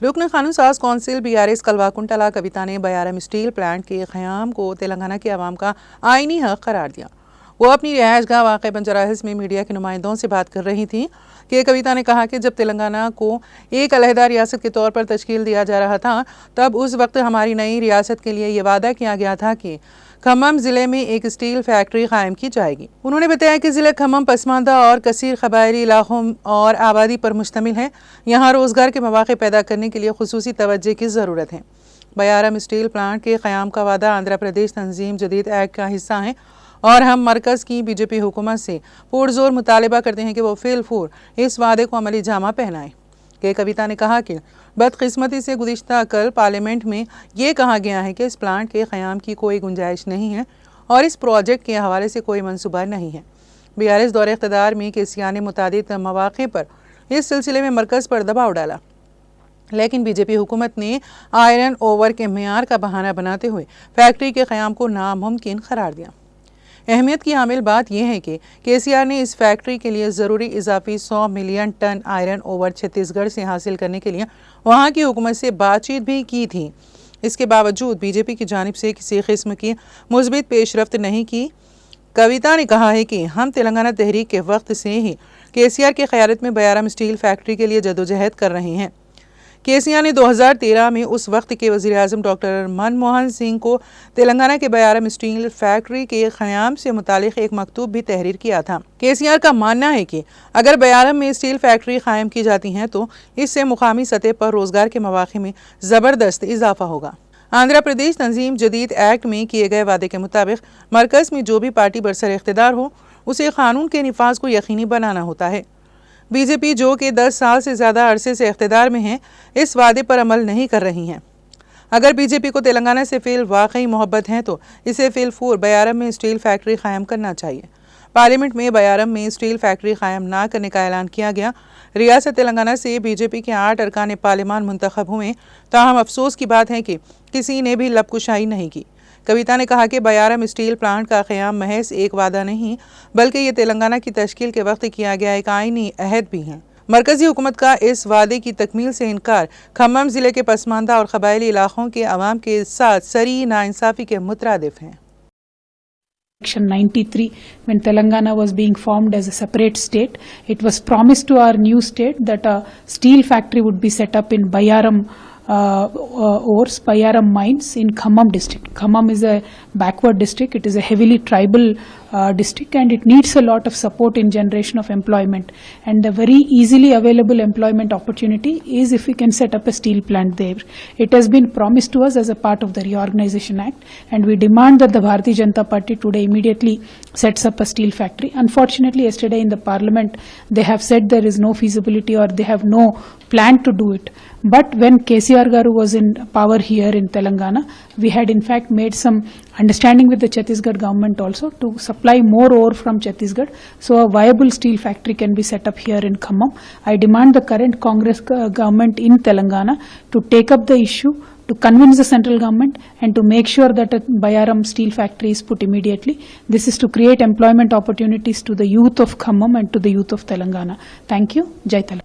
रुकन कानून साज कौंसिल BRS कलवाकुंटला कविता ने बयारम स्टील प्लांट के क़याम को तेलंगाना के अवाम का आईनी हक करार दिया। वो अपनी रिहायशगाह वाक़ बंजाराहिल्स में मीडिया के नुमाइंदों से बात कर रही थी कि कविता ने कहा कि जब तेलंगाना को एक अलहदा रियासत के तौर पर तश्कील दिया जा रहा था, तब उस वक्त हमारी नई रियासत के लिए ये वादा किया गया था कि खम्मम ज़िले में एक स्टील फैक्ट्री कायम की जाएगी। उन्होंने बताया कि ज़िला खम्मम पसमानदा और कसीर क़बायली इलाकों और आबादी पर मुश्तमिल है। यहाँ रोज़गार के मौक़े पैदा करने के लिए खुसूसी तवज्जो की ज़रूरत है। बयारम स्टील प्लांट के क़याम का वादा आंध्र प्रदेश तंजीम जदीद एक्ट का हिस्सा है और हम मरकज़ की BJP हुकूमत से पुरज़ोर मुतालबा करते हैं कि वो फिलफूर इस वादे को अमली जामा पहनाएं। के कविता ने कहा कि बदकिस्मती से गुज़िश्ता कल पार्लियामेंट में ये कहा गया है कि इस प्लांट के क़याम की कोई गुंजाइश नहीं है और इस प्रोजेक्ट के हवाले से कोई मंसूबा नहीं है। BRS दौरे इक़्तिदार में KCR ने मुतादिद मौक़े पर इस सिलसिले में मरकज़ पर दबाव डाला, लेकिन BJP हुकूमत ने आयरन ओवर के मेयार का बहाना बनाते हुए फैक्ट्री के क़याम को नामुमकिन करार दिया। अहमियत की हामिल बात यह है कि KCR ने इस फैक्ट्री के लिए ज़रूरी इजाफी 100 million ton iron ore Chhattisgarh से हासिल करने के लिए वहाँ की हुकूमत से बातचीत भी की थी। इसके बावजूद BJP की जानिब से किसी किस्म की मुस्बित पेशरफ्त नहीं की। कविता ने कहा है कि हम तेलंगाना तहरीक के वक्त से ही KCR की क़यादत में बयारम स्टील फैक्ट्री के लिए जदोजहद कर रहे हैं। KCR ने 2013 में उस वक्त के वज़ीर-ए-आज़म डॉक्टर मनमोहन सिंह को तेलंगाना के बयारम स्टील फैक्ट्री के क़याम से मुतालिक एक मकतूब भी तहरीर किया था। KCR का मानना है कि अगर बयारम में स्टील फैक्ट्री कायम की जाती हैं तो इससे मुकामी सतह पर रोज़गार के मौक़े में ज़बरदस्त इजाफा होगा। आंध्र प्रदेश तंजीम जदीद एक्ट में किए गए वादे के मुताबिक मरकज़ में जो भी पार्टी बरसर इख्तिदार हो, उसे कानून के निफाज को यकीनी बनाना होता है। BJP जो कि 10 साल से ज़्यादा अरसे से इख्तिदार में है, इस वादे पर अमल नहीं कर रही हैं। अगर BJP को तेलंगाना से फ़िल वाकई मोहब्बत है तो इसे फ़िलफूर बयारम में स्टील फैक्ट्री कायम करना चाहिए। पार्लियामेंट में बयारम में स्टील फैक्ट्री कायम ना करने का ऐलान किया गया। रियासत तेलंगाना से BJP के 8 अरकान पार्लियामान मुंतखब हुए, ताहम अफसोस की बात है कि किसी ने भी लबकुशाई नहीं की। कविता ने कहा कि बयारम स्टील प्लांट का क़याम महज एक वादा नहीं, बल्कि ये तेलंगाना की तश्कील के वक्त किया गया एक आईनी अहद भी है। मरकज़ी हुकूमत का इस वादे की तकमील से इनकार खम्मम ज़िले के पसमानदा और क़बायली इलाक़ों के अवाम के साथ सरी नाइंसाफ़ी के मुतरादिफ हैं। Section 93, when Telangana was being formed as a separate state, it was promised to our new state that a steel factory would be set up in Bayaram ores, Bayaram mines in Khammam district. Khammam is a backward district. It is a heavily tribal district, and it needs a lot of support in generation of employment. And the very easily available employment opportunity is if we can set up a steel plant there. It has been promised to us as a part of the Reorganization Act, and we demand that the Bharatiya Janata Party today immediately sets up a steel factory. Unfortunately, yesterday in the parliament, they have said there is no feasibility or they have no plan to do it. But when KCR Garu was in power here in Telangana, we had in fact made some understanding with the Chhattisgarh government also to supply more ore from Chhattisgarh, so a viable steel factory can be set up here in Khammam. I demand the current Congress government in Telangana to take up the issue, to convince the central government and to make sure that a Bayaram steel factory is put immediately. This is to create employment opportunities to the youth of Khammam and to the youth of Telangana. Thank you. Jai Telangana.